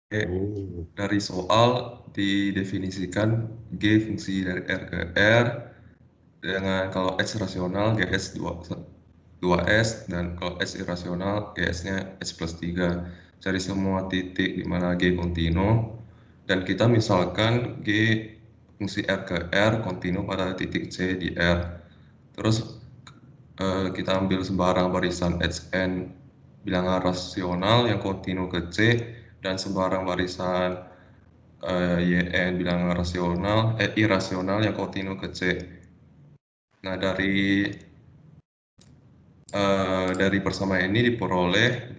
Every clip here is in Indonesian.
Oh. Dari soal didefinisikan G fungsi dari R ke R dengan kalau X rasional GS 2S dan kalau S irasional GS-nya S plus 3. Cari semua titik di mana G kontinu dan kita misalkan G fungsi R ke R kontinu pada titik C di R. Terus kita ambil sembarang barisan Hn bilangan rasional yang kontinu ke C dan sembarang barisan Yn bilangan irasional yang kontinu ke C. Nah, dari persamaan ini diperoleh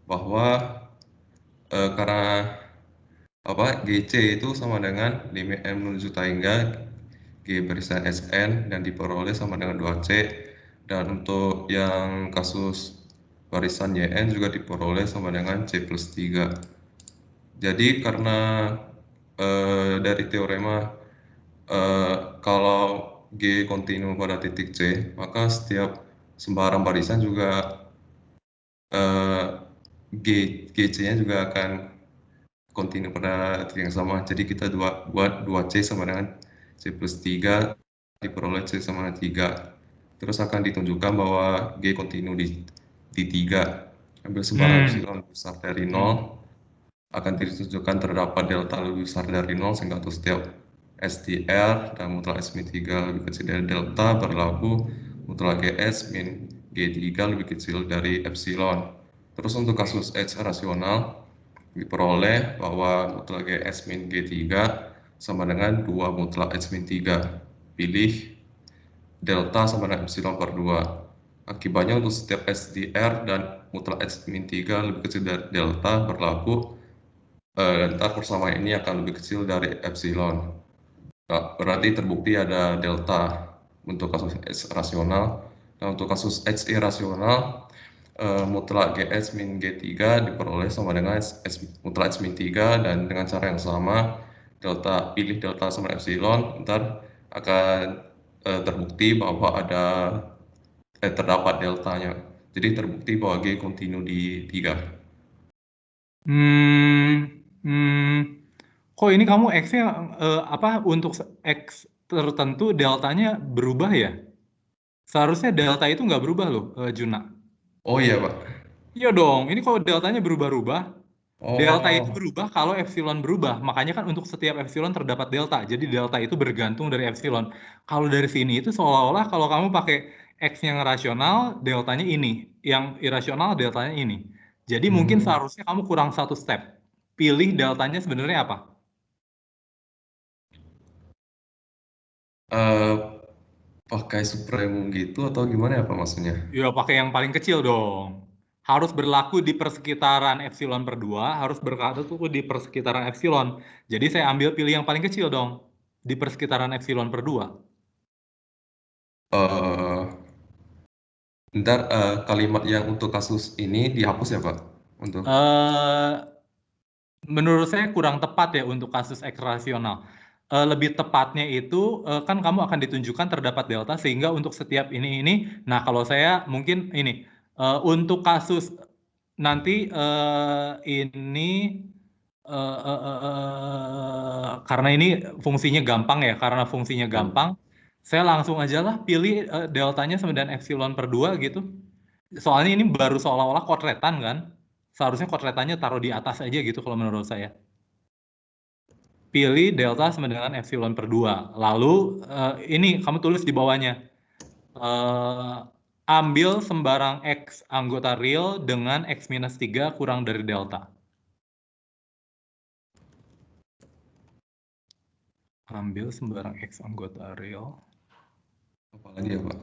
bahwa karena GC itu sama dengan limit M menuju tangga G barisan Sn dan diperoleh sama dengan 2C, dan untuk yang kasus barisan Yn juga diperoleh sama dengan C plus 3. Jadi karena dari teorema kalau G kontinu pada titik C, maka setiap sembarang barisan juga eh, GC-nya juga akan kontinu pada titik yang sama. Jadi kita buat 2C sama dengan C plus 3 diperoleh C sama dengan 3. Terus akan ditunjukkan bahwa G kontinu di 3. Ambil sembarang epsilon besar dari 0, akan ditunjukkan terdapat delta lebih besar dari 0 sehingga untuk setiap SDR dan mutlak S min 3 lebih kecil dari delta berlaku mutlak GS min G3 lebih kecil dari epsilon. Terus untuk kasus H rasional diperoleh bahwa mutlak GS min G3 sama dengan 2 mutlak H min 3. Pilih delta sama dengan epsilon per 2. Akibatnya untuk setiap SDR dan mutlak H min 3 lebih kecil dari delta berlaku ntar persamaan ini akan lebih kecil dari epsilon. Nah, berarti terbukti ada delta untuk kasus H rasional. Nah, untuk kasus H irasional, mutlak GS min G3 diperoleh sama dengan mutlak H min 3, dan dengan cara yang sama, pilih delta sama epsilon, ntar akan terbukti bahwa terdapat deltanya. Jadi terbukti bahwa G kontinu di 3. Kok ini kamu X-nya untuk X tertentu deltanya berubah ya? Seharusnya delta itu nggak berubah loh, Juna. Oh iya, Pak. Iya dong, ini kalau deltanya berubah-ubah, delta itu Oh, berubah kalau epsilon berubah. Makanya kan untuk setiap epsilon terdapat delta. Jadi delta itu bergantung dari epsilon. Kalau dari sini itu seolah-olah kalau kamu pakai X yang rasional, deltanya ini. Yang irasional, deltanya ini. Jadi mungkin seharusnya kamu kurang satu step. Pilih deltanya sebenarnya apa? pakai supremum gitu atau gimana ya Pak maksudnya? Ya, pakai yang paling kecil dong. Harus berlaku di persekitaran epsilon per 2, harus berlaku di persekitaran epsilon. Jadi saya ambil pilih yang paling kecil dong, di persekitaran epsilon per 2. Eh, Ntar kalimat yang untuk kasus ini dihapus ya Pak? Untuk Eh, menurut saya kurang tepat ya untuk kasus X rasional. Lebih tepatnya itu kan kamu akan ditunjukkan terdapat delta sehingga untuk setiap ini. Nah, kalau saya mungkin ini untuk kasus nanti ini karena ini fungsinya gampang ya, karena fungsinya gampang, saya langsung aja lah pilih deltanya sama dengan epsilon per 2 gitu. Soalnya ini baru seolah-olah kotretan kan. Seharusnya kotretannya taruh di atas aja gitu kalau menurut saya. Pilih delta sama dengan epsilon per 2. Lalu ini kamu tulis di bawahnya. Eh, ambil sembarang X anggota real dengan X minus 3 kurang dari delta. Ambil sembarang X anggota real apa lagi ya Pak?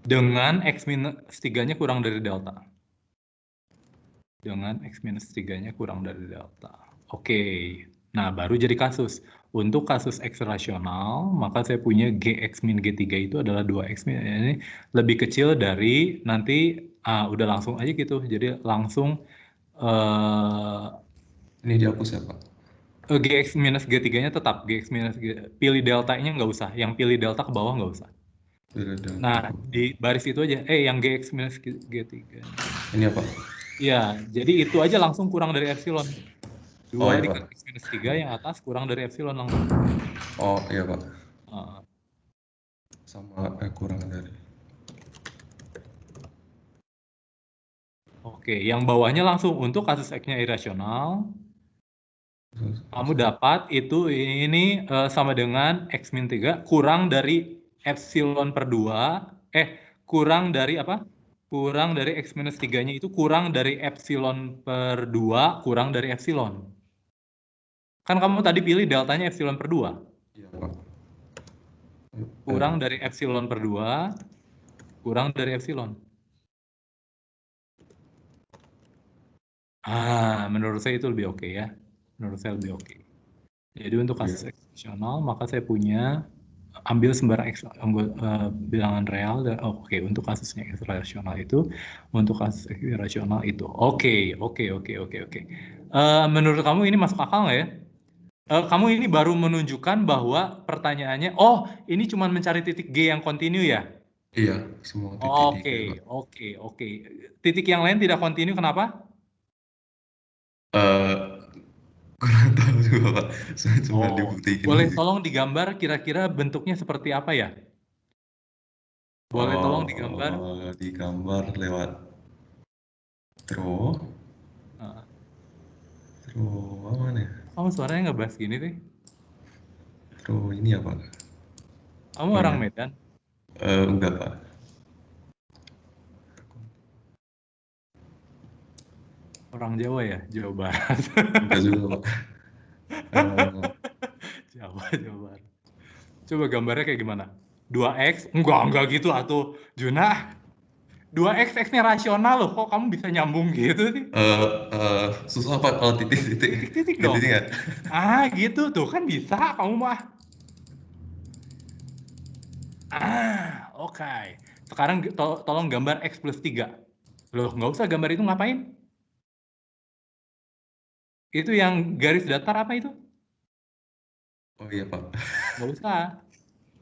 dengan X minus 3-nya kurang dari delta. Dengan X minus 3-nya kurang dari delta. Oke, nah baru jadi kasus. Untuk kasus X rasional, maka saya punya GX min G3 itu adalah 2X min, ini lebih kecil dari nanti, udah langsung aja gitu. Jadi langsung Ini dihapus ya Pak? GX minus G3-nya tetap, GX minus G, pilih delta-nya nggak usah, yang pilih delta ke bawah nggak usah. Beda Nah, delta. di baris itu aja, yang GX minus G3. Ini apa? Iya, jadi itu aja langsung kurang dari epsilon. Oh 2 iya Pak. dikali X minus 3 yang atas kurang dari epsilon langsung. Oh iya Pak. Uh, Sama kurang dari. Oke, yang bawahnya langsung untuk kasus X-nya irasional. Kamu dapat itu ini sama dengan X min 3 kurang dari epsilon per 2. Kurang dari apa? Kurang dari X minus 3-nya itu kurang dari epsilon per 2 kurang dari epsilon. Kan kamu tadi pilih deltanya epsilon per 2. Iya Pak. Kurang dari epsilon per 2 kurang dari epsilon. Menurut saya itu lebih oke ya. Menurut saya lebih oke. Jadi untuk kasus ekstrasional maka saya punya ambil sembarang bilangan real. Oke, untuk kasusnya ekstrasional itu, untuk kasus irasional itu. Oke. Menurut kamu ini masuk akal nggak ya? Kamu ini baru menunjukkan bahwa pertanyaannya, oh ini cuma mencari titik G yang kontinu ya? Iya, semua titik di G Pak. Oke. Titik yang lain tidak kontinu, kenapa? Kurang tahu juga Pak. Saya cuma Oh, dibuktikan. boleh tolong digambar kira-kira bentuknya seperti apa ya? Boleh tolong digambar? Digambar lewat draw. Uh, Draw mana ya? Kamu suaranya ngebahas gini deh. Draw ini ya Pak? Kamu Oh orang ya, Medan? enggak Pak. Orang Jawa ya? Jawa Barat. Enggak juga Pak. Jawa Barat. Coba gambarnya kayak gimana? 2X? Enggak gitu atuh. Juna, 2X, X-nya rasional loh. Kok kamu bisa nyambung gitu sih? Susah Pak kalau titik-titik. Titik-titik dong. Gantinya nggak? Gitu tuh kan bisa kamu mah. Oke. Sekarang tolong gambar X plus 3. Loh, nggak usah gambar itu ngapain? Itu yang garis datar apa itu? Oh iya Pak. Nggak usah.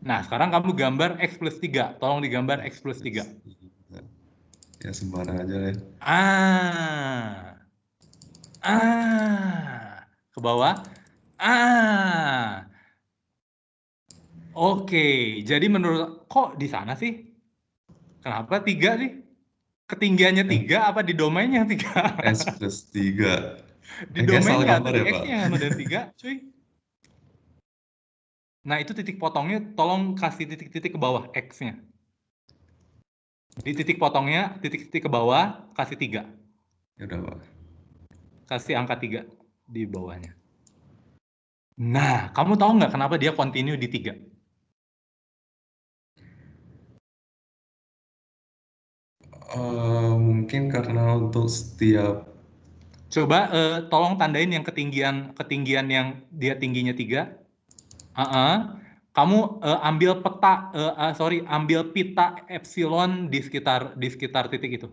Nah, sekarang kamu gambar X plus 3. Tolong digambar X plus 3. Ya sembarang aja ya. Ke bawah. Oke, jadi menurut kok di sana sih? Kenapa 3 sih? Ketinggiannya 3 apa di domainnya 3? S plus 3. Di Kayak salah domainnya atau gambar di ya Pak? X-nya yang ada 3, cuy. Nah, itu titik potongnya tolong kasih titik-titik ke bawah X-nya. Di titik potongnya, titik-titik ke bawah, kasih 3. Ya udah Pak. Kasih angka 3 di bawahnya. Nah, kamu tahu nggak kenapa dia continue di 3? Mungkin karena untuk setiap Coba tolong tandain yang ketinggian yang dia tingginya 3. Kamu ambil ambil pita epsilon di sekitar titik itu.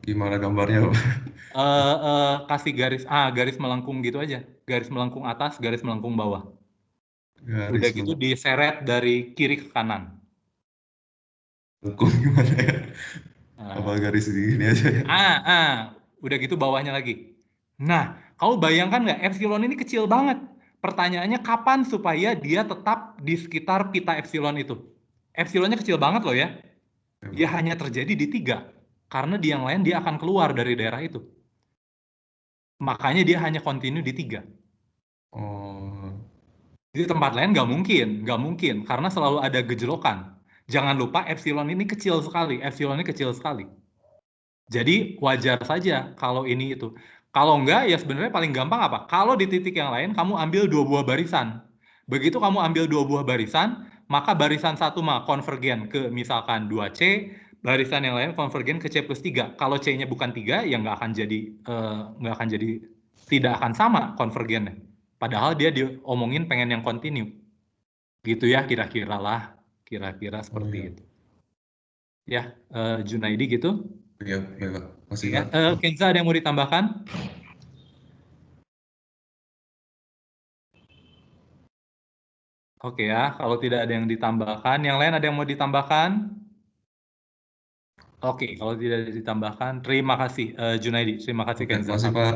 gimana gambarnya Pak? Kasih garis melengkung gitu aja. Garis melengkung atas, garis melengkung bawah. Udah Garis gitu diseret dari kiri ke kanan. melengkung gimana ya? Apa garis gini aja ya? Udah gitu bawahnya lagi. Nah, kamu bayangkan nggak epsilon ini kecil banget. Pertanyaannya kapan supaya dia tetap di sekitar pita epsilon itu? Epsilonnya kecil banget loh ya. Dia hanya terjadi di 3. Karena di yang lain dia akan keluar dari daerah itu. Makanya dia hanya continue di 3. Oh, Di tempat lain nggak mungkin, karena selalu ada gejolokan. Jangan lupa epsilon ini kecil sekali, Jadi wajar saja kalau ini itu. Kalau enggak, ya sebenarnya paling gampang apa? Kalau di titik yang lain, kamu ambil 2 buah barisan. Begitu kamu ambil 2 buah barisan, maka barisan satu konvergen ke misalkan 2C, barisan yang lain konvergen ke C plus 3. Kalau C-nya bukan 3, ya nggak akan jadi, tidak akan sama konvergennya. Padahal dia diomongin pengen yang kontinu. Gitu ya, kira-kira seperti itu. Ya, Junaidi gitu. iya, baik Pak. Masih Ya, Pak. Kenza ada yang mau ditambahkan? Oke ya, kalau tidak ada yang ditambahkan, yang lain ada yang mau ditambahkan? Oke, kalau tidak ada ditambahkan, terima kasih Junaidi, terima kasih Oke, Kenza. masih Pak.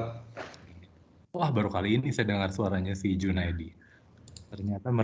Wah, baru kali ini saya dengar suaranya si Junaidi. Ternyata